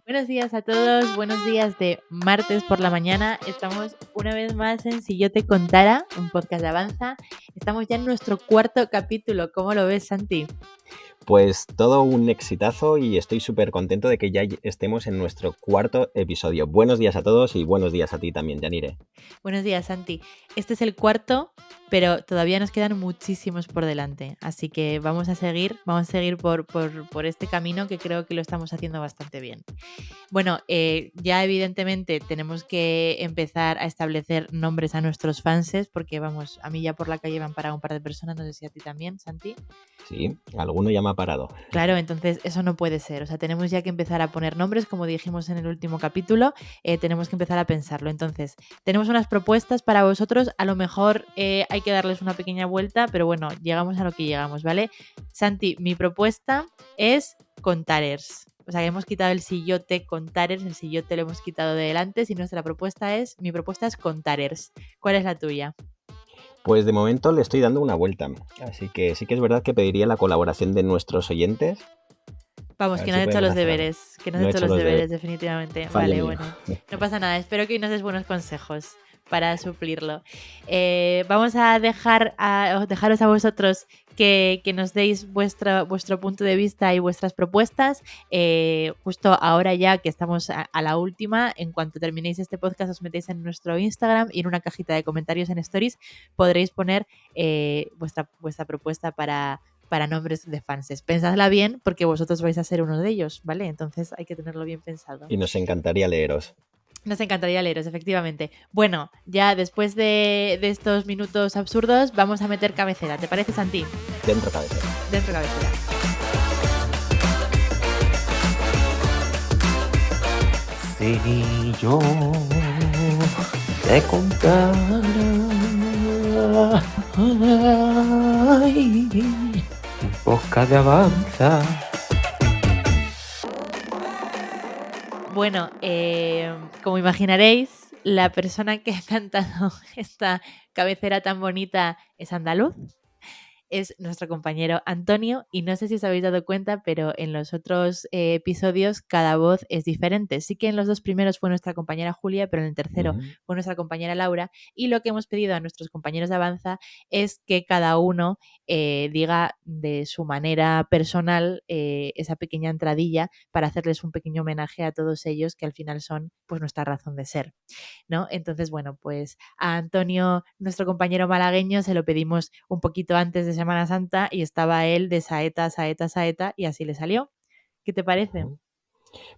Buenos días a todos, buenos días de martes por la mañana. Estamos una vez más en Si yo te contara, un podcast de Avanza. Estamos ya en nuestro cuarto capítulo. ¿Cómo lo ves, Santi? Pues todo un exitazo y estoy súper contento de que ya estemos en nuestro cuarto episodio. Buenos días a todos y buenos días a ti también, Yanire. Buenos días, Santi. Este es el cuarto, pero todavía nos quedan muchísimos por delante. Así que vamos a seguir por este camino que creo que lo estamos haciendo bastante bien. Bueno, ya evidentemente tenemos que empezar a establecer nombres a nuestros fanses, porque vamos, a mí ya por la calle me han parado un par de personas, no sé si a ti también, Santi. Sí, alguno ya me ha parado. Claro, entonces eso no puede ser. O sea, tenemos ya que empezar a poner nombres, como dijimos en el último capítulo, tenemos que empezar a pensarlo. Entonces, tenemos unas propuestas para vosotros. A lo mejor hay que darles una pequeña vuelta, pero bueno, llegamos a lo que llegamos, ¿vale? Santi, mi propuesta es contarers. O sea, que hemos quitado el si yo te contarers, el si yo te lo hemos quitado de delante. Si nuestra propuesta es, mi propuesta es contarers. ¿Cuál es la tuya? Pues de momento le estoy dando una vuelta, así que sí que es verdad que pediría la colaboración de nuestros oyentes. Vamos, A que ver no si has hecho podemos los hacer algo. deberes, que no has No he hecho hecho los los deberes, deberes. definitivamente. Fallo Vale, mío. bueno, no pasa nada. Espero que hoy nos des buenos consejos para suplirlo. Vamos a dejaros a vosotros que nos deis vuestro punto de vista y vuestras propuestas. Justo ahora ya que estamos a la última, en cuanto terminéis este podcast os metéis en nuestro Instagram y en una cajita de comentarios en Stories podréis poner vuestra propuesta para nombres de fanses. Pensadla bien porque vosotros vais a ser uno de ellos, ¿vale? Entonces hay que tenerlo bien pensado. Y nos encantaría leeros. Nos encantaría leeros, efectivamente. Bueno, ya después de estos minutos absurdos, vamos a meter cabecera. ¿Te parece, Santi? Dentro cabecera. Dentro cabecera. Si yo te contara, ay, boca de Avanza. Bueno, como imaginaréis, la persona que ha cantado esta cabecera tan bonita es andaluz. Es nuestro compañero Antonio y no sé si os habéis dado cuenta, pero en los otros episodios cada voz es diferente. Sí que en los dos primeros fue nuestra compañera Julia, pero en el tercero fue nuestra compañera Laura y lo que hemos pedido a nuestros compañeros de Avanza es que cada uno diga de su manera personal esa pequeña entradilla para hacerles un pequeño homenaje a todos ellos que al final son pues nuestra razón de ser, ¿no? Entonces, bueno, pues a Antonio, nuestro compañero malagueño, se lo pedimos un poquito antes de Semana Santa y estaba él de saeta, saeta, saeta y así le salió. ¿Qué te parece?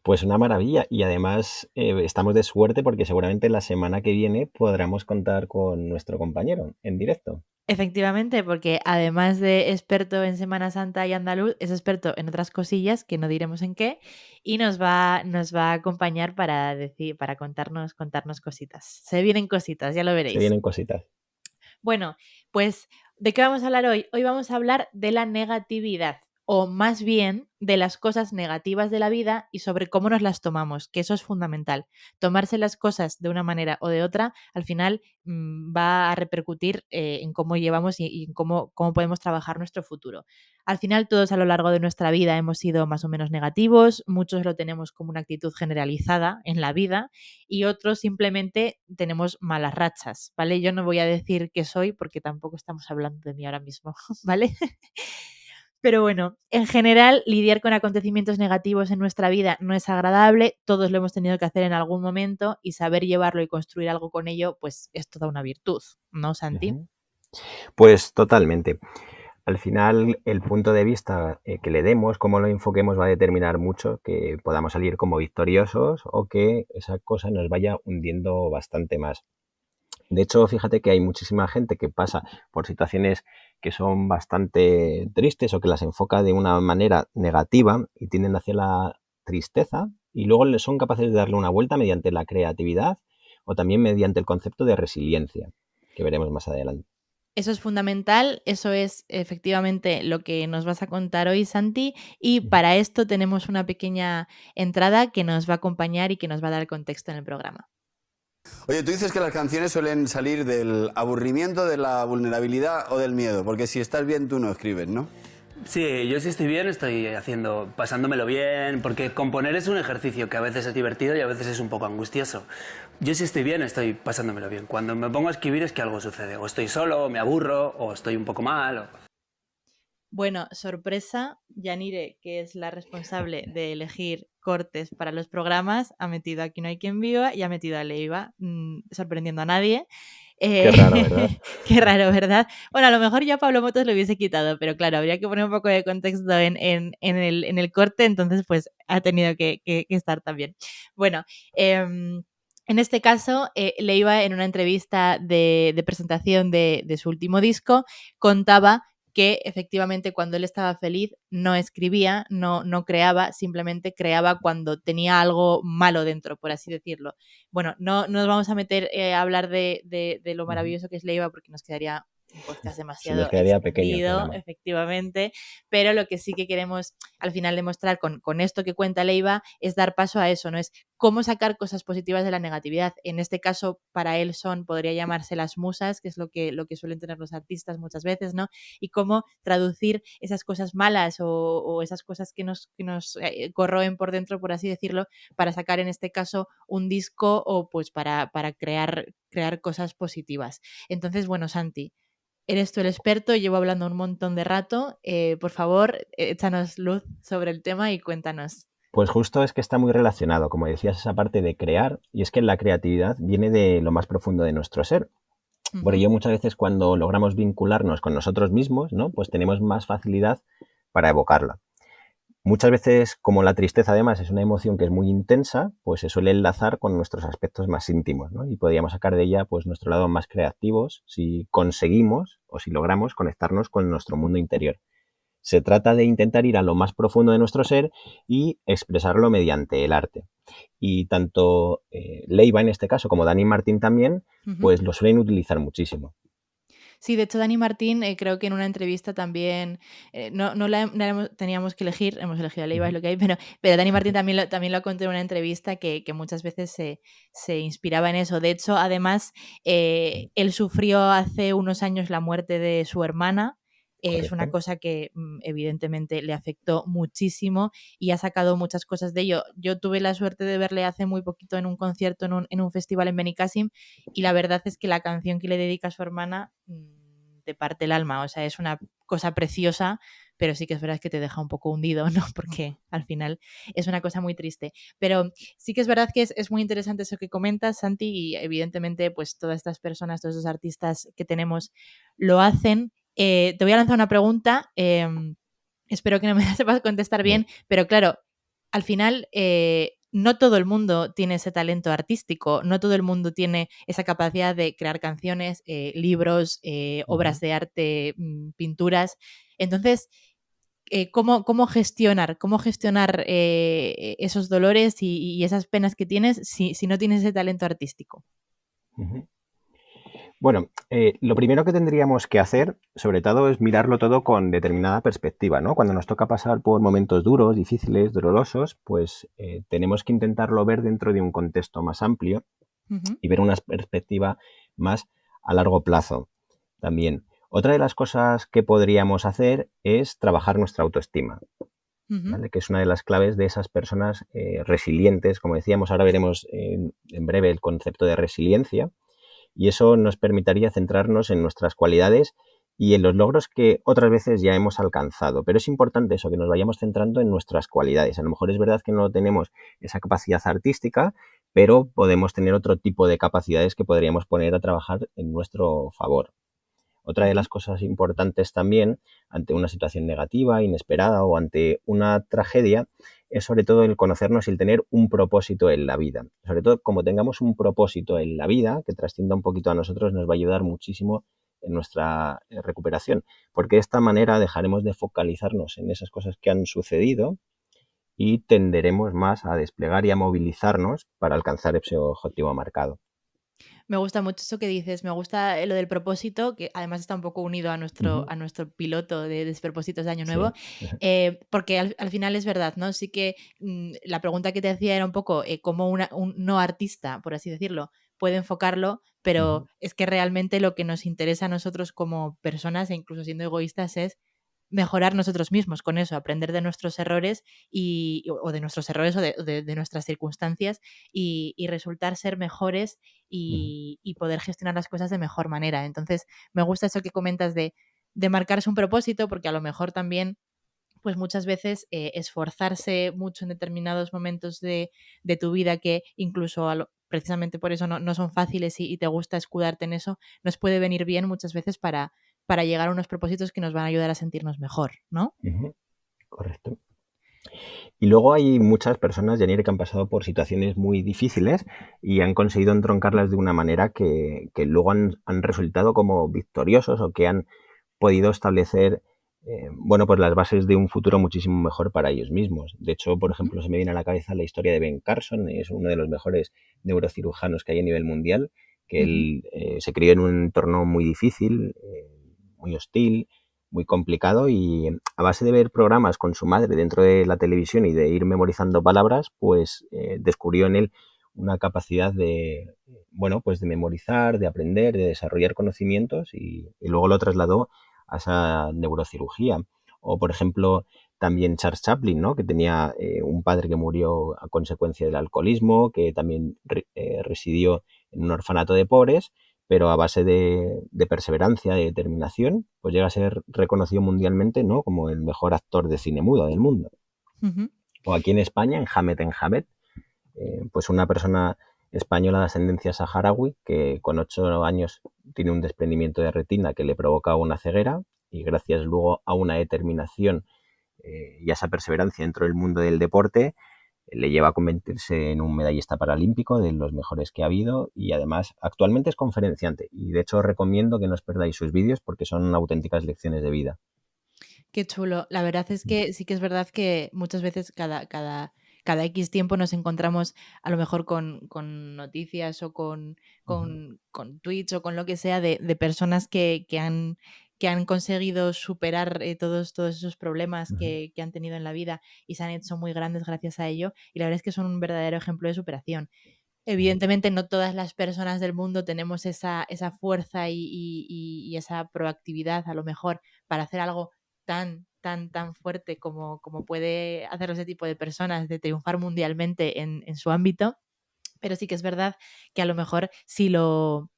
Pues una maravilla y además estamos de suerte porque seguramente la semana que viene podremos contar con nuestro compañero en directo. Efectivamente, porque además de experto en Semana Santa y andaluz, es experto en otras cosillas que no diremos en qué y nos va a acompañar para contarnos cositas. Se vienen cositas, ya lo Se veréis. vienen cositas. Bueno, pues, ¿de qué vamos a hablar hoy? Hoy vamos a hablar de la negatividad, o más bien de las cosas negativas de la vida y sobre cómo nos las tomamos, que eso es fundamental. Tomarse las cosas de una manera o de otra, al final va a repercutir en cómo llevamos y en cómo podemos trabajar nuestro futuro. Al final, todos a lo largo de nuestra vida hemos sido más o menos negativos, muchos lo tenemos como una actitud generalizada en la vida y otros simplemente tenemos malas rachas, ¿vale? Yo no voy a decir qué soy porque tampoco estamos hablando de mí ahora mismo, ¿vale? Pero bueno, en general, lidiar con acontecimientos negativos en nuestra vida no es agradable, todos lo hemos tenido que hacer en algún momento y saber llevarlo y construir algo con ello, pues es toda una virtud, ¿no, Santi? Pues totalmente. Al final, el punto de vista que le demos, cómo lo enfoquemos, va a determinar mucho que podamos salir como victoriosos o que esa cosa nos vaya hundiendo bastante más. De hecho, fíjate que hay muchísima gente que pasa por situaciones que son bastante tristes o que las enfoca de una manera negativa y tienden hacia la tristeza y luego son capaces de darle una vuelta mediante la creatividad o también mediante el concepto de resiliencia, que veremos más adelante. Eso es fundamental, eso es efectivamente lo que nos vas a contar hoy, Santi, y para esto tenemos una pequeña entrada que nos va a acompañar y que nos va a dar el contexto en el programa. Oye, tú dices que las canciones suelen salir del aburrimiento, de la vulnerabilidad o del miedo, porque si estás bien tú no escribes, ¿no? Sí, yo si estoy bien estoy pasándomelo bien, porque componer es un ejercicio que a veces es divertido y a veces es un poco angustioso. Yo si estoy bien estoy pasándomelo bien. Cuando me pongo a escribir es que algo sucede. O estoy solo, o me aburro, o estoy un poco mal. Bueno, sorpresa, Yanire, que es la responsable de elegir cortes para los programas, ha metido Aquí no hay quien viva y ha metido a Leiva, sorprendiendo a nadie. Qué raro, ¿verdad? Qué raro, ¿verdad? Bueno, a lo mejor yo a Pablo Motos lo hubiese quitado, pero claro, habría que poner un poco de contexto en el corte, entonces pues ha tenido que estar también. Bueno, en este caso, Leiva en una entrevista de presentación de su último disco contaba que efectivamente cuando él estaba feliz no escribía, no creaba, simplemente creaba cuando tenía algo malo dentro, por así decirlo. Bueno, no nos vamos a meter a hablar de lo maravilloso que es Leiva porque nos quedaría un podcast Se nos demasiado quedaría pequeño el extendido, programa. efectivamente, pero lo que sí que queremos al final demostrar con esto que cuenta Leiva es dar paso a eso, ¿no? Es cómo sacar cosas positivas de la negatividad. En este caso, para él podría llamarse las musas, que es lo que suelen tener los artistas muchas veces, ¿no? Y cómo traducir esas cosas malas o esas cosas que nos corroen por dentro, por así decirlo, para sacar en este caso un disco o pues para crear cosas positivas. Entonces, bueno, Santi, eres tú el experto, llevo hablando un montón de rato. Por favor, échanos luz sobre el tema y cuéntanos. Pues justo es que está muy relacionado, como decías, esa parte de crear, y es que la creatividad viene de lo más profundo de nuestro ser. Por Ujú. ello, muchas veces cuando logramos vincularnos con nosotros mismos, ¿no? Pues tenemos más facilidad para evocarla. Muchas veces, como la tristeza además es una emoción que es muy intensa, pues se suele enlazar con nuestros aspectos más íntimos, ¿no? Y podríamos sacar de ella pues nuestro lado más creativos si conseguimos o si logramos conectarnos con nuestro mundo interior. Se trata de intentar ir a lo más profundo de nuestro ser y expresarlo mediante el arte. Y tanto Leiva en este caso como Dani Martín también, Ujú. pues lo suelen utilizar muchísimo. Sí, de hecho, Dani Martín, creo que en una entrevista también, teníamos que elegir, hemos elegido a Leiva, es Ujú. lo que hay, pero Dani Martín también lo contó en una entrevista que muchas veces se inspiraba en eso. De hecho, además, él sufrió hace unos años la muerte de su hermana. Es una Correcto. cosa que evidentemente le afectó muchísimo y ha sacado muchas cosas de ello. Yo tuve la suerte de verle hace muy poquito en un concierto en un festival en Benicàssim y la verdad es que la canción que le dedica a su hermana te parte el alma, o sea, es una cosa preciosa, pero sí que es verdad que te deja un poco hundido, ¿no? Porque al final es una cosa muy triste. Pero sí que es verdad que es muy interesante eso que comentas, Santi, y evidentemente pues todas estas personas, todos esos artistas que tenemos lo hacen. Te voy a lanzar una pregunta, espero que no me la sepas contestar Bien. bien, pero claro, al final no todo el mundo tiene ese talento artístico, no todo el mundo tiene esa capacidad de crear canciones, libros, obras Ujú. de arte, pinturas. Entonces, cómo gestionar esos dolores y esas penas que tienes si no tienes ese talento artístico? Ujú. Bueno, lo primero que tendríamos que hacer, sobre todo, es mirarlo todo con determinada perspectiva, ¿no? Cuando nos toca pasar por momentos duros, difíciles, dolorosos, pues tenemos que intentarlo ver dentro de un contexto más amplio Ujú, y ver una perspectiva más a largo plazo también. Otra de las cosas que podríamos hacer es trabajar nuestra autoestima, ujú. ¿vale? Que es una de las claves de esas personas resilientes. Como decíamos, ahora veremos en breve el concepto de resiliencia, y eso nos permitiría centrarnos en nuestras cualidades y en los logros que otras veces ya hemos alcanzado. Pero es importante eso, que nos vayamos centrando en nuestras cualidades. A lo mejor es verdad que no tenemos esa capacidad artística, pero podemos tener otro tipo de capacidades que podríamos poner a trabajar en nuestro favor. Otra de Ujú. las cosas importantes también ante una situación negativa, inesperada o ante una tragedia es sobre todo el conocernos y el tener un propósito en la vida. Sobre todo, como tengamos un propósito en la vida que trascienda un poquito a nosotros, nos va a ayudar muchísimo en nuestra recuperación, porque de esta manera dejaremos de focalizarnos en esas cosas que han sucedido y tenderemos más a desplegar y a movilizarnos para alcanzar ese objetivo marcado. Me gusta mucho eso que dices, me gusta lo del propósito, que además está un poco unido Ujú. a nuestro piloto de despropósitos de Año Nuevo, Sí. porque al final es verdad, ¿no? Sí que la pregunta que te hacía era un poco cómo un no artista, por así decirlo, puede enfocarlo, pero Ujú, es que realmente lo que nos interesa a nosotros como personas, e incluso siendo egoístas, es mejorar nosotros mismos con eso, aprender de nuestros errores o de nuestros errores o de nuestras circunstancias y resultar ser mejores ujú, y poder gestionar las cosas de mejor manera. Entonces, me gusta eso que comentas de marcarse un propósito, porque a lo mejor también pues muchas veces esforzarse mucho en determinados momentos de tu vida que incluso precisamente por eso no son fáciles y te gusta escudarte en eso, nos puede venir bien muchas veces para llegar a unos propósitos que nos van a ayudar a sentirnos mejor, ¿no? ujú, correcto. Y luego hay muchas personas, Janir, que han pasado por situaciones muy difíciles y han conseguido entroncarlas de una manera que luego han resultado como victoriosos o que han podido establecer bueno, pues las bases de un futuro muchísimo mejor para ellos mismos. De hecho, por Ujú, ejemplo, se me viene a la cabeza la historia de Ben Carson, es uno de los mejores neurocirujanos que hay a nivel mundial, que ujú, él se crió en un entorno muy difícil, muy hostil, muy complicado y a base de ver programas con su madre dentro de la televisión y de ir memorizando palabras, pues descubrió en él una capacidad de, bueno, pues de memorizar, de aprender, de desarrollar conocimientos y luego lo trasladó a esa neurocirugía. O, por ejemplo, también Charles Chaplin, ¿no? Que tenía un padre que murió a consecuencia del alcoholismo, que también residió en un orfanato de pobres, pero a base de perseverancia, de determinación, pues llega a ser reconocido mundialmente, ¿no? Como el mejor actor de cine mudo del mundo. ujú, O aquí en España, en Hamed, pues una persona española de ascendencia saharaui que con 8 años tiene un desprendimiento de retina que le provoca una ceguera y gracias luego a una determinación y a esa perseverancia dentro del mundo del deporte le lleva a convertirse en un medallista paralímpico de los mejores que ha habido y además actualmente es conferenciante y de hecho os recomiendo que no os perdáis sus vídeos porque son auténticas lecciones de vida. qué chulo. La verdad es que sí que es verdad que muchas veces cada X tiempo nos encontramos a lo mejor con noticias o con tweets o con lo que sea de personas que han conseguido superar todos esos problemas que han tenido en la vida y se han hecho muy grandes gracias a ello. Y la verdad es que son un verdadero ejemplo de superación. Evidentemente, no todas las personas del mundo tenemos esa fuerza y esa proactividad, a lo mejor, para hacer algo tan fuerte como puede hacerlo ese tipo de personas, de triunfar mundialmente en su ámbito. Pero sí que es verdad que a lo mejor si lo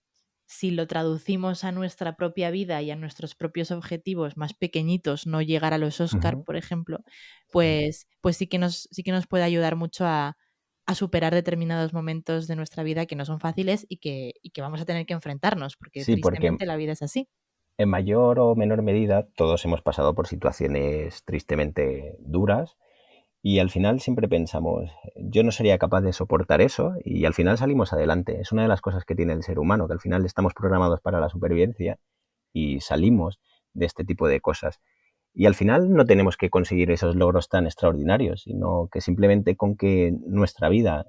traducimos a nuestra propia vida y a nuestros propios objetivos más pequeñitos, no llegar a los Oscar, Ujú. por ejemplo, Sí. pues sí que nos puede ayudar mucho a superar determinados momentos de nuestra vida que no son fáciles y que vamos a tener que enfrentarnos, porque Sí, porque tristemente la vida es así. en mayor o menor medida todos hemos pasado por situaciones tristemente duras y al final siempre pensamos, yo no sería capaz de soportar eso y al final salimos adelante. Es una de las cosas que tiene el ser humano, que al final estamos programados para la supervivencia y salimos de este tipo de cosas. Y al final no tenemos que conseguir esos logros tan extraordinarios, sino que simplemente con que nuestra vida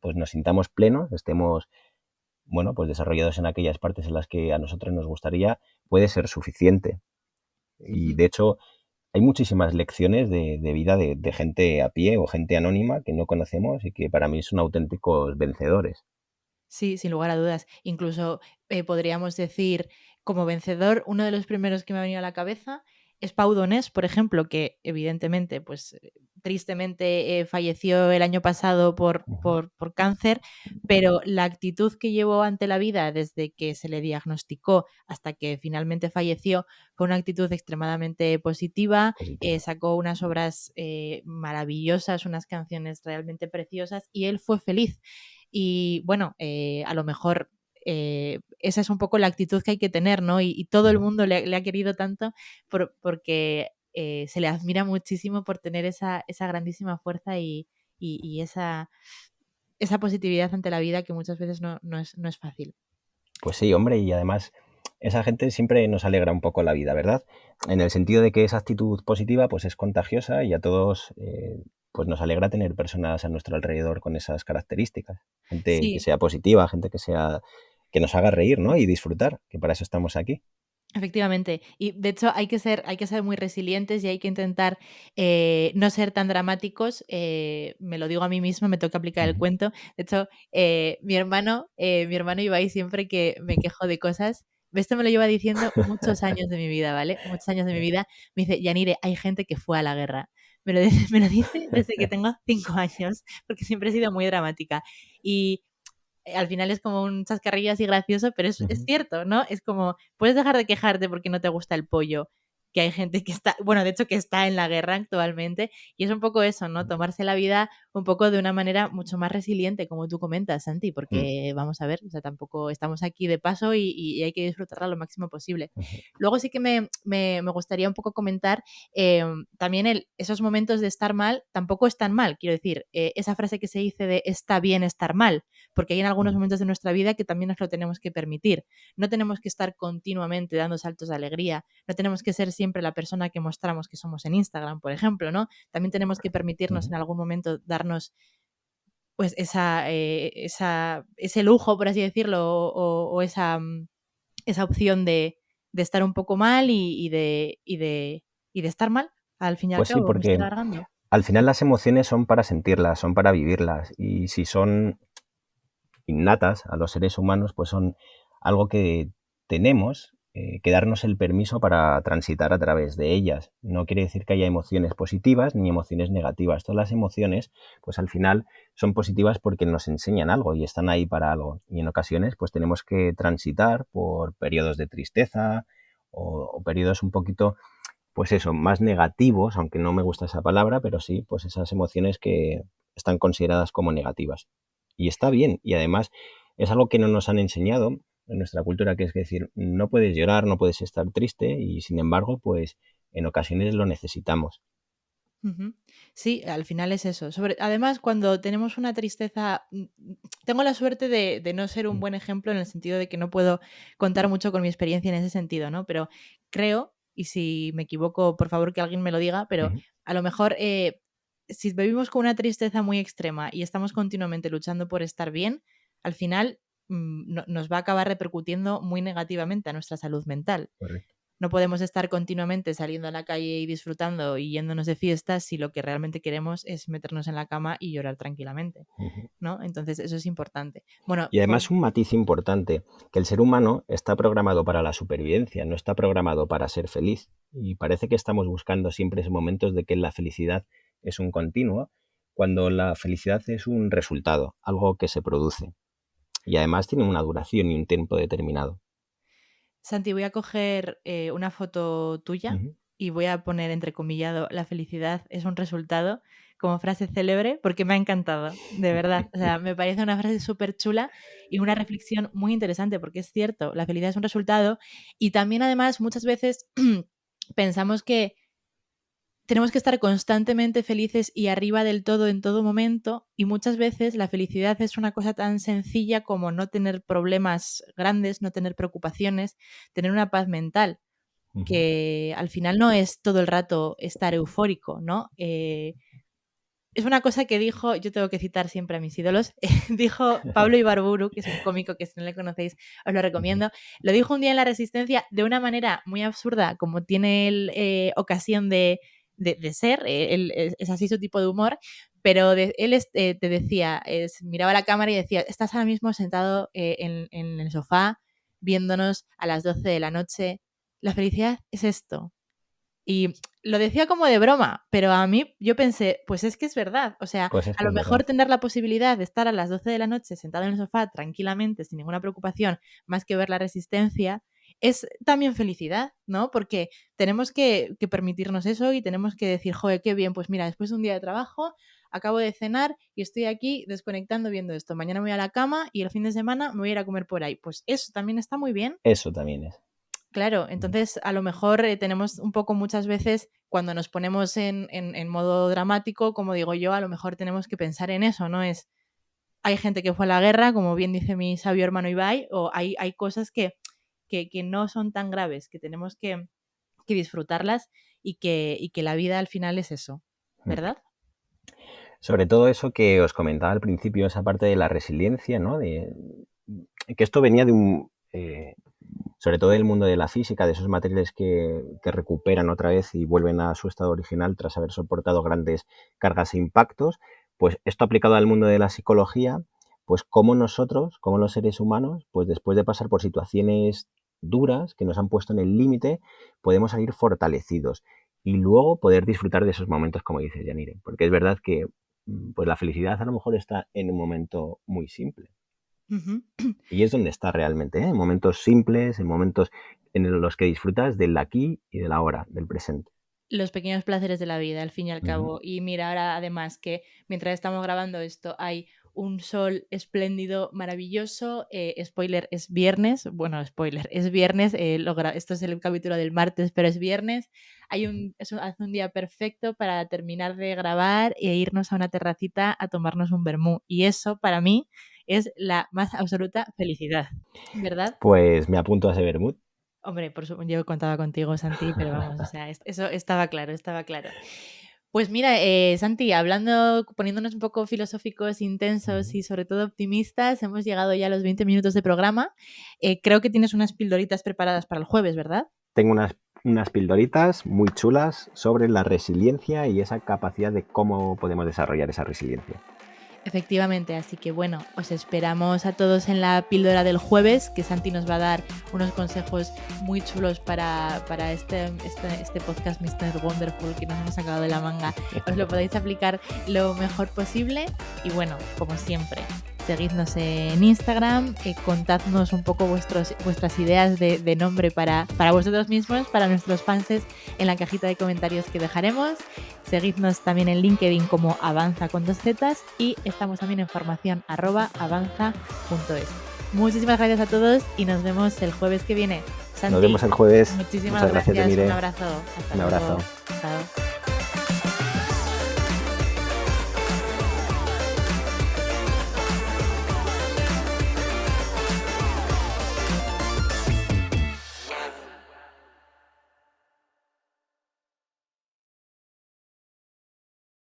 pues nos sintamos plenos, estemos bueno, pues desarrollados en aquellas partes en las que a nosotros nos gustaría, puede ser suficiente. Y Ujú. de hecho, hay muchísimas lecciones de vida de gente a pie o gente anónima que no conocemos y que para mí son auténticos vencedores. Sí, sin lugar a dudas. Incluso podríamos decir, como vencedor, uno de los primeros que me ha venido a la cabeza es Pau Donés, por ejemplo, que evidentemente, pues tristemente falleció el año pasado por, Ujú. por, por cáncer, pero la actitud que llevó ante la vida desde que se le diagnosticó hasta que finalmente falleció fue una actitud extremadamente positiva, Positivo. sacó unas obras maravillosas, unas canciones realmente preciosas y él fue feliz. Y bueno, a lo mejor esa es un poco la actitud que hay que tener, ¿no? Y todo el Ujú. mundo le ha querido tanto porque se le admira muchísimo por tener esa grandísima fuerza y esa positividad ante la vida que muchas veces no es fácil. Pues sí, hombre, y además esa gente siempre nos alegra un poco la vida, ¿verdad? En el sentido de que esa actitud positiva pues es contagiosa y a todos pues nos alegra tener personas a nuestro alrededor con esas características. Gente que Sí, sea positiva, gente que sea que nos haga reír, ¿no? Y disfrutar, que para eso estamos aquí. Efectivamente. Y de hecho hay que ser muy resilientes y hay que intentar no ser tan dramáticos. Me lo digo a mí misma, me toca aplicar el Ujú. cuento. De hecho, mi hermano Ibai, siempre que me quejo de cosas, esto me lo lleva diciendo muchos años de mi vida, ¿vale? Muchos años de mi vida. Me dice, Yanire, hay gente que fue a la guerra. Me lo dice desde que tengo 5 años, porque siempre he sido muy dramática. Y al final es como un chascarrillo así gracioso, pero es Ujú. cierto, ¿no? Es como, puedes dejar de quejarte porque no te gusta el pollo, que hay gente que está, bueno, de hecho que está en la guerra actualmente, y es un poco eso, ¿no? Tomarse la vida un poco de una manera mucho más resiliente, como tú comentas, Santi, Mm, porque vamos a ver, o sea, tampoco estamos aquí de paso y hay que disfrutarla lo máximo posible. ujú, Luego sí que me gustaría un poco comentar también esos momentos de estar mal tampoco están mal, quiero decir, esa frase que se dice de está bien estar mal, porque hay en algunos ujú, momentos de nuestra vida que también nos lo tenemos que permitir. No tenemos que estar continuamente dando saltos de alegría, no tenemos que ser siempre la persona que mostramos que somos en Instagram, por ejemplo, ¿no? También tenemos que permitirnos ujú. en algún momento darnos pues ese lujo, por así decirlo, o esa opción de estar un poco mal y de estar mal, al fin y al Pues sí, cabo, me estoy porque alargando. al final las emociones son para sentirlas, son para vivirlas. Y si son innatas a los seres humanos, pues son algo que tenemos que darnos el permiso para transitar a través de ellas. No quiere decir que haya emociones positivas ni emociones negativas. Todas las emociones, pues al final son positivas porque nos enseñan algo y están ahí para algo. Y en ocasiones, pues tenemos que transitar por periodos de tristeza o periodos un poquito, pues eso, más negativos, aunque no me gusta esa palabra, pero sí, pues esas emociones que están consideradas como negativas. Y está bien, y además es algo que no nos han enseñado en nuestra cultura, que es decir, no puedes llorar, no puedes estar triste, y sin embargo, pues en ocasiones lo necesitamos. Ujú. Sí, al final es eso. Además, cuando tenemos una tristeza, tengo la suerte de no ser un Mm, buen ejemplo en el sentido de que no puedo contar mucho con mi experiencia en ese sentido, ¿no? Pero creo, y si me equivoco, por favor que alguien me lo diga, pero ujú, a lo mejor si vivimos con una tristeza muy extrema y estamos continuamente luchando por estar bien, al final nos va a acabar repercutiendo muy negativamente a nuestra salud mental. correcto. No podemos estar continuamente saliendo a la calle y disfrutando y yéndonos de fiestas si lo que realmente queremos es meternos en la cama y llorar tranquilamente, Ujú. ¿no? Entonces, eso es importante. Bueno, Y por además un matiz importante, que el ser humano está programado para la supervivencia, no está programado para ser feliz. Y parece que estamos buscando siempre esos momentos de que la felicidad es un continuo, cuando la felicidad es un resultado, algo que se produce. Y además tiene una duración y un tiempo determinado. Santi, voy a coger una foto tuya Ujú. y voy a poner entrecomillado la felicidad es un resultado como frase célebre porque me ha encantado, de verdad. O sea, me parece una frase súper chula y una reflexión muy interesante porque es cierto, la felicidad es un resultado y también además muchas veces pensamos que tenemos que estar constantemente felices y arriba del todo en todo momento y muchas veces la felicidad es una cosa tan sencilla como no tener problemas grandes, no tener preocupaciones, tener una paz mental, Ujú. que al final no es todo el rato estar eufórico, ¿no? Es una cosa que dijo, yo tengo que citar siempre a mis ídolos, dijo Pablo Ibarburu, que es un cómico que si no le conocéis os lo Ujú. recomiendo, lo dijo un día en La Resistencia de una manera muy absurda, como tiene él ocasión de ser, él es así su tipo de humor, pero él te decía, miraba a la cámara y decía, estás ahora mismo sentado en el sofá viéndonos a las 12 de la noche, la felicidad es esto, y lo decía como de broma, pero a mí yo pensé, pues es que es verdad. O sea, Pues es a que lo es verdad. mejor tener la posibilidad de estar a las 12 de la noche sentado en el sofá tranquilamente, sin ninguna preocupación, más que ver la Resistencia, es también felicidad, ¿no? Porque tenemos que permitirnos eso y tenemos que decir, joder, qué bien, pues mira, después de un día de trabajo, acabo de cenar y estoy aquí desconectando viendo esto. Mañana me voy a la cama y el fin de semana me voy a ir a comer por ahí. Pues eso también está muy bien. Eso también es. Claro, Mm. entonces a lo mejor tenemos un poco muchas veces cuando nos ponemos en modo dramático, como digo yo, a lo mejor tenemos que pensar en eso, ¿no? Hay gente que fue a la guerra, como bien dice mi sabio hermano Ibai, o hay cosas que no son tan graves, que tenemos que disfrutarlas y que la vida al final es eso, Mm. ¿verdad? Sobre todo eso que os comentaba al principio, esa parte de la resiliencia, ¿no? Que esto venía de un, sobre todo del mundo de la física, de esos materiales que recuperan otra vez y vuelven a su estado original tras haber soportado grandes cargas e impactos, pues esto aplicado al mundo de la psicología, pues como nosotros, como los seres humanos, pues después de pasar por situaciones duras que nos han puesto en el límite, podemos salir fortalecidos y luego poder disfrutar de esos momentos, como dice Yanire, porque es verdad que pues la felicidad a lo mejor está en un momento muy simple. Ujú. Y es donde está realmente, ¿eh? En momentos simples, en momentos en los que disfrutas del aquí y del ahora, del presente. Los pequeños placeres de la vida, al fin y al Ujú. cabo. Y mira, ahora además que mientras estamos grabando esto hay un sol espléndido, maravilloso. Spoiler, es viernes. Bueno, spoiler, es viernes. Esto es el capítulo del martes, pero es viernes. Hace un día perfecto para terminar de grabar e irnos a una terracita a tomarnos un vermú. Y eso, para mí, es la más absoluta felicidad, ¿verdad? Pues me apunto a ese vermut. Hombre, por supuesto, yo contaba contigo, Santi, pero vamos, o sea, eso estaba claro, estaba claro. Pues mira, Santi, poniéndonos un poco filosóficos, intensos y sobre todo optimistas, hemos llegado ya a los 20 minutos de programa. Creo que tienes unas pildoritas preparadas para el jueves, ¿verdad? Tengo unas pildoritas muy chulas sobre la resiliencia y esa capacidad de cómo podemos desarrollar esa resiliencia. Efectivamente, así que bueno, os esperamos a todos en la píldora del jueves, que Santi nos va a dar unos consejos muy chulos para este podcast Mr. Wonderful que nos hemos sacado de la manga. Os lo podéis aplicar lo mejor posible y bueno, como siempre, seguidnos en Instagram, contadnos un poco vuestras ideas de nombre para vosotros mismos, para nuestros fans en la cajita de comentarios que dejaremos. Seguidnos también en LinkedIn como Avanza con 2 Zetas y estamos también en formación @avanza.es. Muchísimas gracias a todos y nos vemos el jueves que viene. Santi, nos vemos el jueves. muchísimas Muchas gracias, Yanire. Un abrazo. Hasta Un luego. abrazo. Chao.